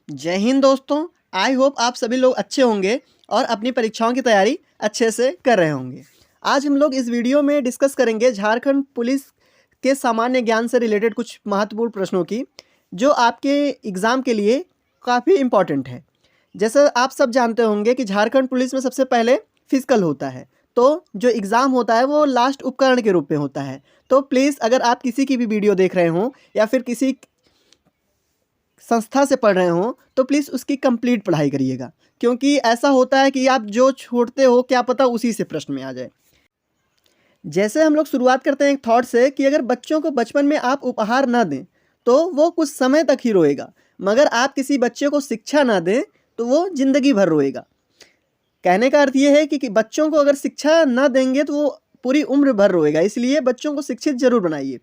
जय हिंद दोस्तों। I hope आप सभी लोग अच्छे होंगे और अपनी परीक्षाओं की तैयारी अच्छे से कर रहे होंगे। आज हम लोग इस वीडियो में डिस्कस करेंगे झारखंड पुलिस के सामान्य ज्ञान से रिलेटेड कुछ महत्वपूर्ण प्रश्नों की, जो आपके एग्ज़ाम के लिए काफ़ी इम्पॉर्टेंट है। जैसे आप सब जानते होंगे कि झारखंड पुलिस में सबसे पहले फिजिकल होता है, तो जो एग्ज़ाम होता है वो लास्ट उपकरण के रूप में होता है। तो प्लीज़ अगर आप किसी की भी वीडियो देख रहे हों या फिर किसी संस्था से पढ़ रहे हों तो प्लीज़ उसकी कंप्लीट पढ़ाई करिएगा, क्योंकि ऐसा होता है कि आप जो छोड़ते हो क्या पता उसी से प्रश्न में आ जाए। जैसे हम लोग शुरुआत करते हैं एक थॉट से कि अगर बच्चों को बचपन में आप उपहार ना दें तो वो कुछ समय तक ही रोएगा, मगर आप किसी बच्चे को शिक्षा ना दें तो वो ज़िंदगी भर रोएगा। कहने का अर्थ ये है कि बच्चों को अगर शिक्षा ना देंगे तो वो पूरी उम्र भर रोएगा, इसलिए बच्चों को शिक्षित जरूर बनाइए।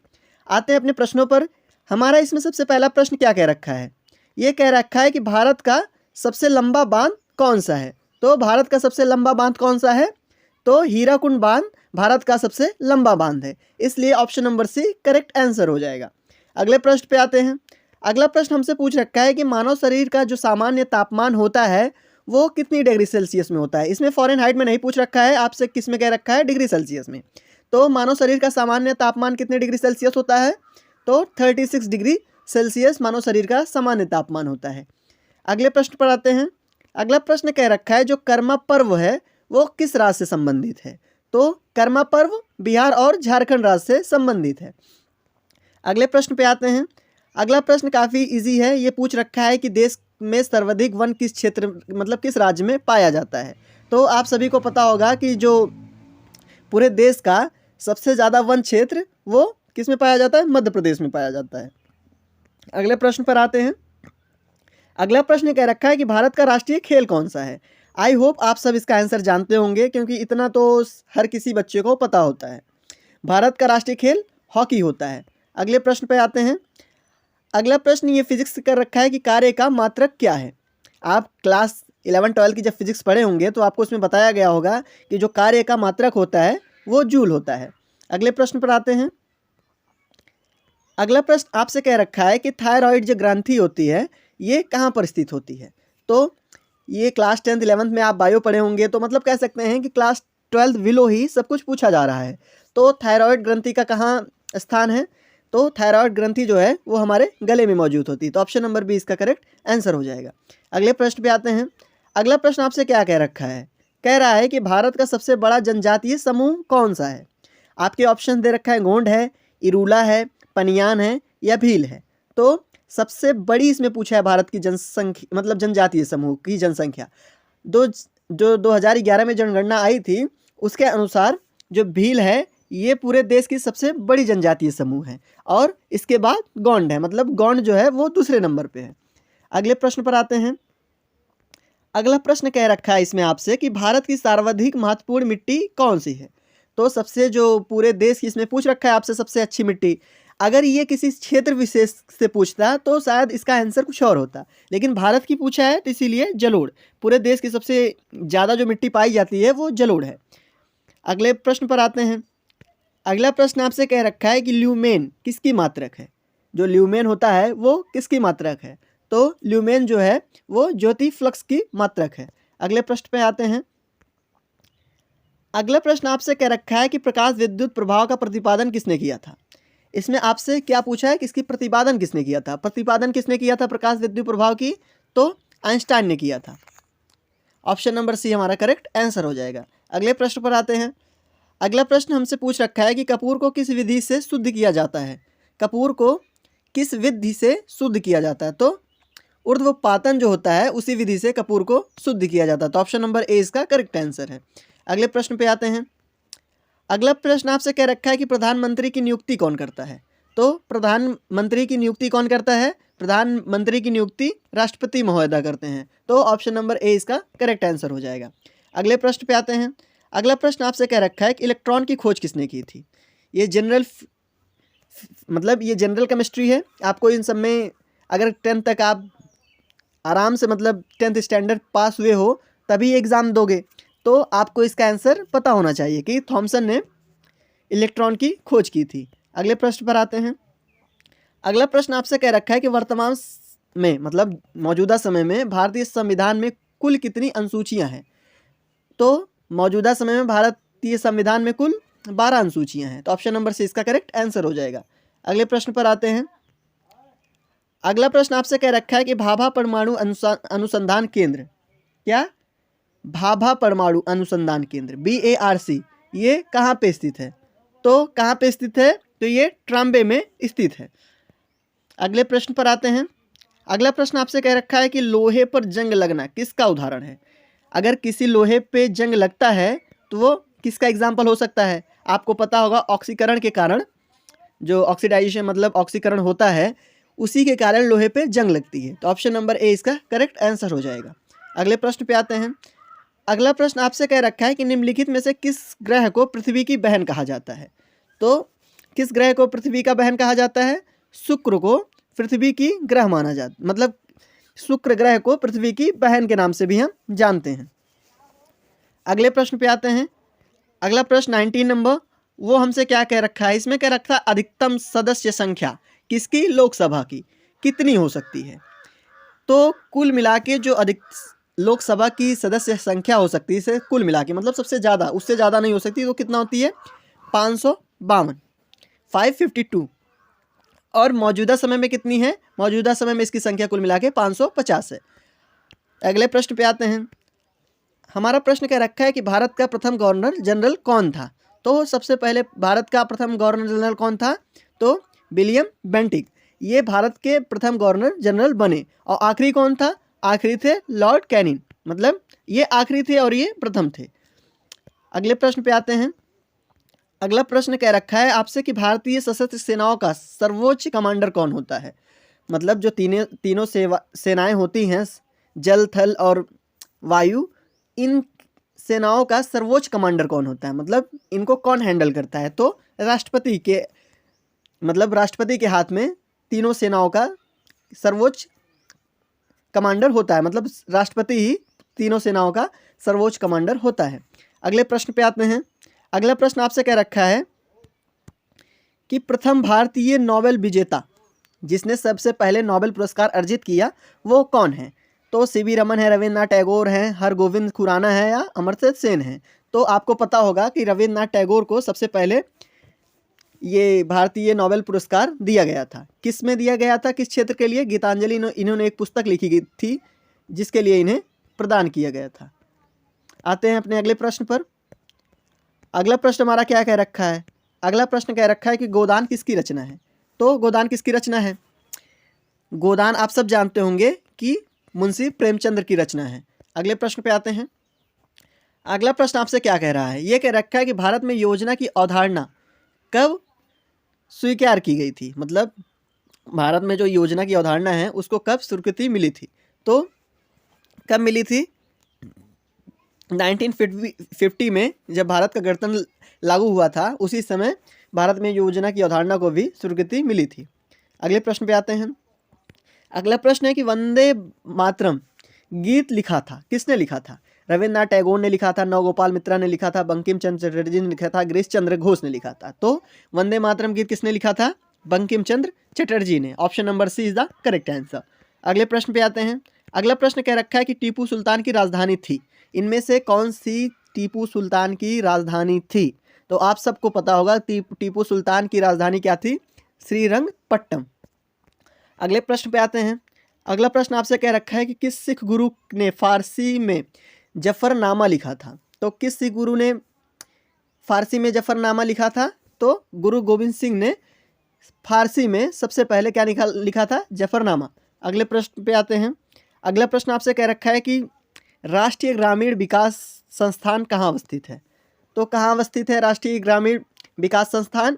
आते हैं अपने प्रश्नों पर। हमारा इसमें सबसे पहला प्रश्न क्या कह रखा है? ये कह रखा है कि भारत का सबसे लंबा बांध कौन सा है? तो भारत का सबसे लंबा बांध कौन सा है? तो हीराकुंड बांध भारत का सबसे लंबा बांध है, इसलिए option number C correct answer हो जाएगा। अगले प्रश्न पे आते हैं। अगला प्रश्न हमसे पूछ रखा है कि मानव शरीर का जो सामान्य तापमान होता है वो कितनी डिग्री सेल्सियस में होता है? इसमें फ़ारेनहाइट में नहीं पूछ रखा है, आपसे किस में कह रखा है? डिग्री सेल्सियस में। तो मानव शरीर का सामान्य तापमान कितने डिग्री सेल्सियस होता है? तो 36 डिग्री सेल्सियस मानव शरीर का सामान्य तापमान होता है। अगले प्रश्न पर आते हैं। अगला प्रश्न कह रखा है जो कर्मा पर्व है वो किस राज्य से संबंधित है? तो कर्मा पर्व बिहार और झारखंड राज्य से संबंधित है। अगले प्रश्न पे आते हैं। अगला प्रश्न काफ़ी इजी है। ये पूछ रखा है कि देश में सर्वाधिक वन किस क्षेत्र मतलब किस राज्य में पाया जाता है? तो आप सभी को पता होगा कि जो पूरे देश का सबसे ज़्यादा वन क्षेत्र वो किस में पाया जाता है? मध्य प्रदेश में पाया जाता है। अगले प्रश्न पर आते हैं। अगला प्रश्न कह रखा है कि भारत का राष्ट्रीय खेल कौन सा है? आई होप आप सब इसका आंसर जानते होंगे, क्योंकि इतना तो हर किसी बच्चे को पता होता है। भारत का राष्ट्रीय खेल हॉकी होता है। अगले प्रश्न पर आते हैं। अगला प्रश्न ये फिजिक्स कर रखा है कि कार्य का मात्रक क्या है? आप क्लास 11-12 की जब फिजिक्स पढ़े होंगे तो आपको उसमें बताया गया होगा कि जो कार्य का मात्रक होता है वो जूल होता है। अगले प्रश्न पर आते हैं। अगला प्रश्न आपसे कह रखा है कि थायराइड जो ग्रंथि होती है ये कहाँ पर स्थित होती है? तो ये क्लास 10th 11th में आप बायो पढ़े होंगे, तो मतलब कह सकते हैं कि क्लास 12th विलो ही सब कुछ पूछा जा रहा है। तो थायराइड ग्रंथि का कहाँ स्थान है? तो थायराइड ग्रंथि जो है वो हमारे गले में मौजूद होती है। तो ऑप्शन नंबर बी इसका करेक्ट आंसर हो जाएगा। अगले प्रश्न पे आते हैं। अगला प्रश्न आपसे क्या कह रखा है? कह रहा है कि भारत का सबसे बड़ा जनजातीय समूह कौन सा है? आपके ऑप्शन दे रखा है गोंड है, इरूला है, पनियान है या भील है। तो सबसे बड़ी इसमें पूछा है भारत की जनसंख्या मतलब जनजातीय समूह की जनसंख्या। जो 2011 में जनगणना आई थी उसके अनुसार जो भील है ये पूरे देश की सबसे बड़ी जनजातीय समूह है, और इसके बाद गोंड है, मतलब गोंड जो है वो दूसरे नंबर पे है। अगले प्रश्न पर आते हैं। अगला प्रश्न कह रखा है इसमें आपसे कि भारत की सर्वाधिक महत्वपूर्ण मिट्टी कौन सी है? तो सबसे जो पूरे देश की इसमें पूछ रखा है आपसे सबसे अच्छी मिट्टी, अगर ये किसी क्षेत्र विशेष से पूछता तो शायद इसका आंसर कुछ और होता, लेकिन भारत की पूछा है तो इसीलिए जलोढ़। पूरे देश की सबसे ज़्यादा जो मिट्टी पाई जाती है वो जलोढ़ है। अगले प्रश्न पर आते हैं। अगला प्रश्न आपसे कह रखा है कि ल्यूमेन किसकी मात्रक है? जो ल्यूमेन होता है वो किसकी मात्रक है? तो ल्यूमेन जो है वो ज्योति फ्लक्स की मात्रक है। अगले प्रश्न पे आते हैं। अगला प्रश्न आपसे कह रखा है कि प्रकाश विद्युत प्रभाव का प्रतिपादन किसने किया था? इसमें आपसे क्या पूछा है कि इसकी प्रतिपादन किसने किया था? प्रतिपादन किसने किया था प्रकाश विद्युत प्रभाव की? तो आइंस्टाइन ने किया था। ऑप्शन नंबर सी हमारा करेक्ट आंसर हो जाएगा। अगले प्रश्न पर आते हैं। अगला प्रश्न हमसे पूछ रखा है कि कपूर को किस विधि से शुद्ध किया जाता है? कपूर को किस विधि से शुद्ध किया जाता है? तो ऊर्ध्वपातन जो होता है उसी विधि से कपूर को शुद्ध किया जाता है। तो ऑप्शन नंबर ए इसका करेक्ट आंसर है। अगले प्रश्न पे आते हैं। अगला प्रश्न आपसे कह रखा है कि प्रधानमंत्री की नियुक्ति कौन करता है? तो प्रधानमंत्री की नियुक्ति कौन करता है? प्रधानमंत्री की नियुक्ति राष्ट्रपति महोदय करते हैं। तो ऑप्शन नंबर ए इसका करेक्ट आंसर हो जाएगा। अगले प्रश्न पे आते हैं। अगला प्रश्न आपसे कह रखा है कि इलेक्ट्रॉन की खोज किसने की थी? ये जनरल केमिस्ट्री है। आपको इन सब में अगर 10th तक आप आराम से मतलब 10th स्टैंडर्ड पास हुए हो तभी एग्ज़ाम दोगे, तो आपको इसका आंसर पता होना चाहिए कि थॉमसन ने इलेक्ट्रॉन की खोज की थी। अगले प्रश्न पर आते हैं। अगला प्रश्न आपसे कह रखा है कि वर्तमान में, मतलब मौजूदा समय में भारतीय संविधान में कुल कितनी अनुसूचियां हैं? तो मौजूदा समय में भारतीय संविधान में कुल 12 अनुसूचियां हैं। तो ऑप्शन नंबर सी इसका करेक्ट आंसर हो जाएगा। अगले प्रश्न पर आते हैं। अगला प्रश्न आपसे कह रखा है कि भाभा परमाणु अनुसंधान केंद्र, क्या? भाभा परमाणु अनुसंधान केंद्र BARC, ये कहाँ पे स्थित है? तो कहाँ पे स्थित है? तो ये ट्राम्बे में स्थित है। अगले प्रश्न पर आते हैं। अगला प्रश्न आपसे कह रखा है कि लोहे पर जंग लगना किसका उदाहरण है? अगर किसी लोहे पे जंग लगता है तो वो किसका एग्जाम्पल हो सकता है? आपको पता होगा ऑक्सीकरण के कारण, जो ऑक्सीडाइजेशन मतलब ऑक्सीकरण होता है, उसी के कारण लोहे पे जंग लगती है। तो ऑप्शन नंबर ए इसका करेक्ट आंसर हो जाएगा। अगले प्रश्न पे आते हैं। अगला प्रश्न आपसे कह रखा है कि निम्नलिखित में से किस ग्रह को पृथ्वी की बहन कहा जाता है? तो किस ग्रह को पृथ्वी का बहन कहा जाता है? शुक्र को पृथ्वी की ग्रह माना जाता, मतलब शुक्र ग्रह को पृथ्वी की बहन के नाम से भी हम जानते हैं। अगले प्रश्न पे आते हैं। अगला प्रश्न 19 नंबर, वो हमसे क्या कह रखा है? इसमें कह रखा है अधिकतम सदस्य संख्या किसकी? लोकसभा की कितनी हो सकती है? तो कुल मिला के जो अधिक लोकसभा की सदस्य संख्या हो सकती है, इसे कुल मिला के मतलब सबसे ज़्यादा, उससे ज़्यादा नहीं हो सकती, तो कितना होती है? 552, 552। और मौजूदा समय में कितनी है? मौजूदा समय में इसकी संख्या कुल मिला के 550 है। अगले प्रश्न पे आते हैं। हमारा प्रश्न कह रखा है कि भारत का प्रथम गवर्नर जनरल कौन था? तो सबसे पहले भारत का प्रथम गवर्नर जनरल कौन था? तो विलियम बेंटिक, ये भारत के प्रथम गवर्नर जनरल बने। और आखिरी कौन था? आखिरी थे लॉर्ड कैनिंग, मतलब ये आखिरी थे और ये प्रथम थे। अगले प्रश्न पे आते हैं। अगला प्रश्न कह रखा है आपसे कि भारतीय सशस्त्र सेनाओं का सर्वोच्च कमांडर कौन होता है? मतलब जो तीनों सेनाएं होती हैं, जल, थल और वायु, इन सेनाओं का सर्वोच्च कमांडर कौन होता है? मतलब इनको कौन हैंडल करता है? तो राष्ट्रपति के, मतलब राष्ट्रपति के हाथ में तीनों सेनाओं का सर्वोच्च कमांडर होता है, मतलब राष्ट्रपति ही तीनों सेनाओं का सर्वोच्च कमांडर होता है। अगले प्रश्न पे आते हैं। अगला प्रश्न आपसे कह रखा है कि प्रथम भारतीय नोबेल विजेता जिसने सबसे पहले नोबेल पुरस्कार अर्जित किया वो कौन है? तो CV रमन है, रविन्द्रनाथ टैगोर हैं, हरगोविंद खुराना है या अमर्त्य सेन है? तो आपको पता होगा कि रविन्द्रनाथ टैगोर को सबसे पहले ये भारतीय नोबेल पुरस्कार दिया गया था। किस में दिया गया था? किस क्षेत्र के लिए? गीतांजलि, इन्होंने एक पुस्तक लिखी गई थी जिसके लिए इन्हें प्रदान किया गया था। आते हैं अपने अगले प्रश्न पर। अगला प्रश्न हमारा क्या कह रखा है? अगला प्रश्न कह रखा है कि गोदान किसकी रचना है? तो गोदान किसकी रचना है? गोदान आप सब जानते होंगे कि मुंशी प्रेमचंद्र की रचना है। अगले प्रश्न पे आते हैं। अगला प्रश्न आपसे क्या कह रहा है? ये कह रखा है कि भारत में योजना की अवधारणा कब स्वीकार की गई थी? मतलब भारत में जो योजना की अवधारणा है उसको कब स्वीकृति मिली थी? तो कब मिली थी? 1950 में, जब भारत का गणतंत्र लागू हुआ था, उसी समय भारत में योजना की अवधारणा को भी स्वीकृति मिली थी। अगले प्रश्न पे आते हैं। अगला प्रश्न है कि वंदे मातरम गीत लिखा था, किसने लिखा था? रविन्द्रनाथ टैगोर ने लिखा था, नवगोपाल मित्रा ने लिखा था, बंकिम चंद्र चटर्जी ने लिखा था, गिरीश चंद्र घोष ने लिखा था। तो वंदे मातरम गीत किसने लिखा था? बंकिम चंद्र चटर्जी ने। Option number C is the correct answer. अगले प्रश्न पे आते हैं। अगला प्रश्न कह रखा है कि टीपू सुल्तान की राजधानी थी, इनमें से कौन सी टीपू सुल्तान की राजधानी थी? तो आप सबको पता होगा टीपू सुल्तान की राजधानी क्या थी? श्रीरंगपट्टनम। अगले प्रश्न पे आते हैं। अगला प्रश्न आपसे कह रखा है कि किस सिख गुरु ने फारसी में जफरनामा लिखा था? तो किस सिख गुरु ने फारसी में जफरनामा लिखा था? तो गुरु गोविंद सिंह ने फारसी में सबसे पहले क्या लिखा था? जफरनामा। अगले प्रश्न पे आते हैं। अगला प्रश्न आपसे कह रखा है कि राष्ट्रीय ग्रामीण विकास संस्थान कहाँ अवस्थित है? तो कहाँ अवस्थित है राष्ट्रीय ग्रामीण विकास संस्थान?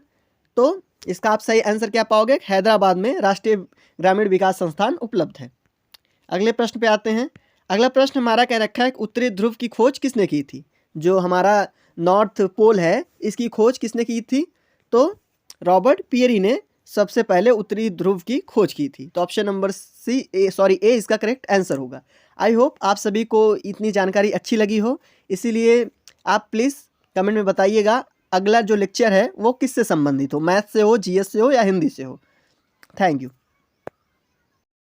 तो इसका आप सही आंसर क्या पाओगे? हैदराबाद में राष्ट्रीय ग्रामीण विकास संस्थान उपलब्ध है। अगले प्रश्न पे आते हैं। अगला प्रश्न हमारा कह रखा है कि उत्तरी ध्रुव की खोज किसने की थी? जो हमारा नॉर्थ पोल है, इसकी खोज किसने की थी? तो रॉबर्ट पियरी ने सबसे पहले उत्तरी ध्रुव की खोज की थी। तो ऑप्शन नंबर ए इसका करेक्ट आंसर होगा। आई होप आप सभी को इतनी जानकारी अच्छी लगी हो, इसीलिए आप प्लीज़ कमेंट में बताइएगा अगला जो लेक्चर है वो किससे संबंधित हो, मैथ से हो, GS से हो या हिंदी से हो। Thank you.